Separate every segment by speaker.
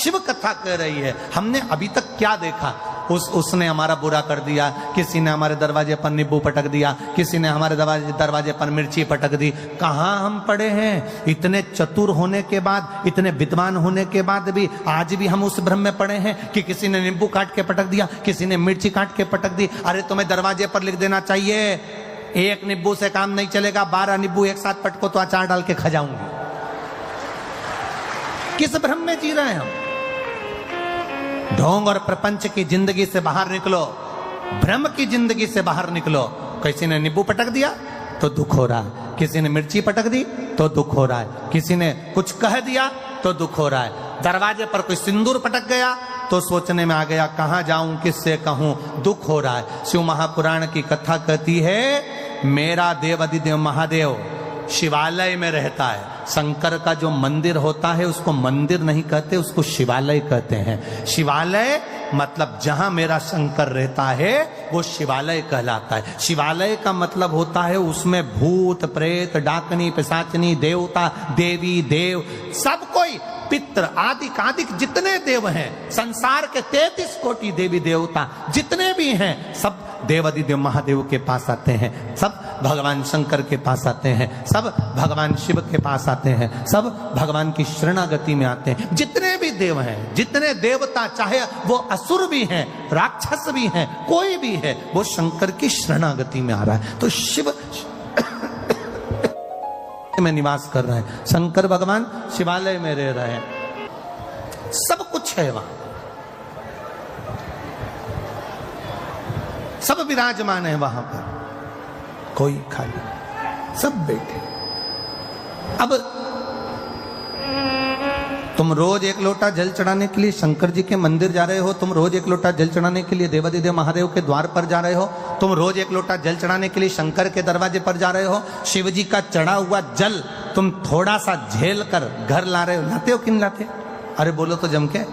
Speaker 1: शिव कथा कह रही है। हमने अभी तक क्या देखा? उसने हमारा बुरा कर दिया, किसी ने हमारे दरवाजे पर नींबू पटक दिया, किसी ने हमारे दरवाजे पर मिर्ची पटक दी। कहाँ हम पड़े हैं? इतने चतुर होने के बाद, इतने विद्वान होने के बाद भी आज भी हम उस भ्रम में पड़े हैं कि किसी ने नींबू काट के पटक दिया, किसी ने मिर्ची काट के पटक दी। अरे तुम्हें दरवाजे पर लिख देना चाहिए, एक नींबू से काम नहीं चलेगा, 12 नींबू एक साथ पटको तो अचार डाल के खा जाऊंगी। किस भ्रम में जी रहे हैं हम? ढोंग और प्रपंच की जिंदगी से बाहर निकलो, भ्रम की जिंदगी से बाहर निकलो। किसी ने नींबू पटक दिया तो दुख हो रहा है, किसी ने मिर्ची पटक दी तो दुख हो रहा है, किसी ने कुछ कह दिया तो दुख हो रहा है। दरवाजे पर कोई सिंदूर पटक गया तो सोचने में आ गया कहां जाऊं, किससे कहूं, दुख हो रहा है। शिव महापुराण की कथा कहती है मेरा देव अधिदेव महादेव शिवालय में रहता है। शंकर का जो मंदिर होता है उसको मंदिर नहीं कहते, उसको शिवालय कहते हैं। शिवालय मतलब जहां मेरा शंकर रहता है वो शिवालय कहलाता है। शिवालय का मतलब होता है उसमें भूत प्रेत डाकनी पिशाचनी देवता देवी देव सब कोई, पित्र आदि कादिक जितने देव हैं, संसार के 33 कोटि देवी देवता जितने भी हैं, सब देवाधिदेव महादेव के पास आते हैं, सब भगवान शंकर के पास आते हैं, सब भगवान शिव के पास आते हैं, सब भगवान की शरणागति में आते हैं। जितने भी देव हैं, जितने देवता, चाहे वो असुर भी हैं, राक्षस भी हैं, कोई भी है, वो शंकर की शरणागति में आ रहा है। तो शिव में निवास कर रहे हैं, शंकर भगवान शिवालय में रह रहे हैं, सब कुछ है वहां, सब विराजमान है वहां पर, कोई खाली, सब बैठे। अब तुम रोज एक लोटा जल चढ़ाने के लिए शंकर जी के मंदिर जा रहे हो, तुम रोज एक लोटा जल चढ़ाने के लिए देवाधिदेव महादेव के द्वार पर जा रहे हो, तुम रोज एक लोटा जल चढ़ाने के लिए शंकर के दरवाजे पर जा रहे हो। शिव जी का चढ़ा हुआ जल तुम थोड़ा सा झेल कर घर ला रहे हो, लाते हो कि नहीं लाते? अरे बोलो तो जम के,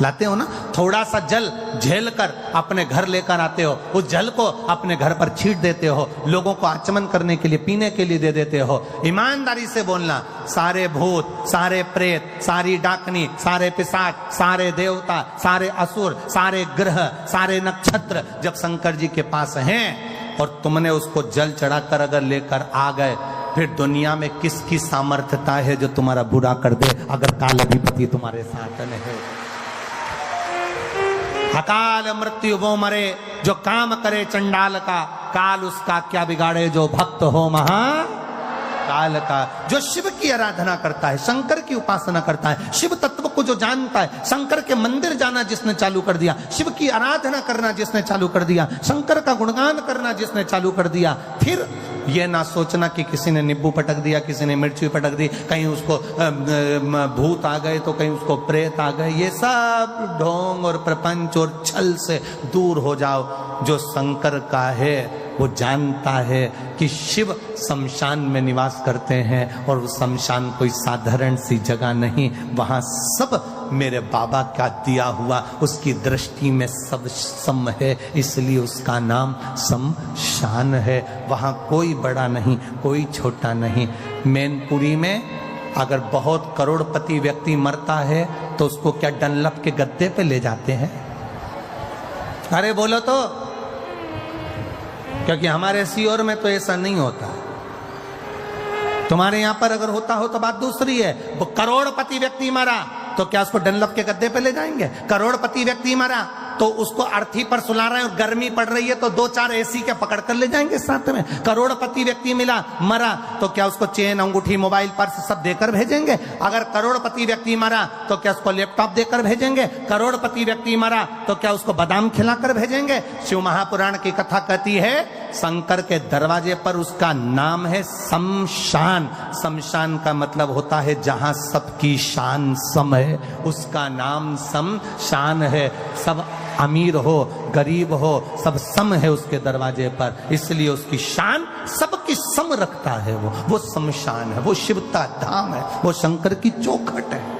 Speaker 1: लाते हो ना? थोड़ा सा जल झेल कर अपने घर लेकर आते हो, उस जल को अपने घर पर छीट देते हो, लोगों को आचमन करने के लिए, पीने के लिए दे देते हो। ईमानदारी से बोलना, सारे भूत, सारे प्रेत, सारी डाकनी, सारे पिशाच, सारे देवता, सारे असुर, सारे ग्रह, सारे नक्षत्र जब शंकर जी के पास हैं और तुमने उसको जल चढ़ाकर अगर लेकर आ गए, फिर दुनिया में किसकी सामर्थ्यता है जो तुम्हारा बुरा कर दे अगर काल अधिपति तुम्हारे साथ नहीं? अकाल मृत्यु वो मरे जो काम करे चंडाल का, काल उसका क्या बिगाड़े जो भक्त हो महा काल का। जो शिव की आराधना करता है, शंकर की उपासना करता है, शिव तत्व को जो जानता है, शंकर के मंदिर जाना जिसने चालू कर दिया, शिव की आराधना करना जिसने चालू कर दिया, शंकर का गुणगान करना जिसने चालू कर दिया, फिर ये ना सोचना कि किसी ने नींबू पटक दिया, किसी ने मिर्ची पटक दी, कहीं उसको भूत आ गए तो कहीं उसको प्रेत आ गए। ये सब ढोंग और प्रपंच और छल से दूर हो जाओ। जो शंकर का है वो जानता है कि शिव शमशान में निवास करते हैं और वो शमशान कोई साधारण सी जगह नहीं, वहां सब मेरे बाबा का दिया हुआ, उसकी दृष्टि में सब सम है, इसलिए उसका नाम शमशान है। वहां कोई बड़ा नहीं, कोई छोटा नहीं। मैनपुरी में अगर बहुत करोड़पति व्यक्ति मरता है तो उसको क्या डनलप के गद्दे पे ले जाते हैं? अरे बोलो तो, क्योंकि हमारे सीओर में तो ऐसा नहीं होता। तुम्हारे यहां पर अगर होता हो तो बात दूसरी है। वो करोड़पति व्यक्ति मरा तो क्या उसको डनलप के गद्दे पे ले जाएंगे? करोड़पति व्यक्ति मरा तो उसको अर्थी पर सुला रहे हैं और गर्मी पड़ रही है तो 2-4 एसी के पकड़ कर ले जाएंगे साथ में। करोड़पति व्यक्ति मरा तो क्या उसको चेन अंगूठी मोबाइल पर्स सब देकर भेजेंगे? अगर करोड़पति व्यक्ति मरा तो क्या उसको लैपटॉप देकर भेजेंगे? करोड़पति व्यक्ति मरा तो क्या उसको बादाम खिलाकर भेजेंगे? शिव महापुराण की कथा कहती है शंकर के दरवाजे पर उसका नाम है शमशान। शमशान का मतलब होता है जहां सबकी शान सम है, उसका नाम शमशान है। सब अमीर हो गरीब हो सब सम है उसके दरवाजे पर, इसलिए उसकी शान सबकी सम रखता है। वो शमशान है, वो शिव का धाम है, वो शंकर की चौखट है।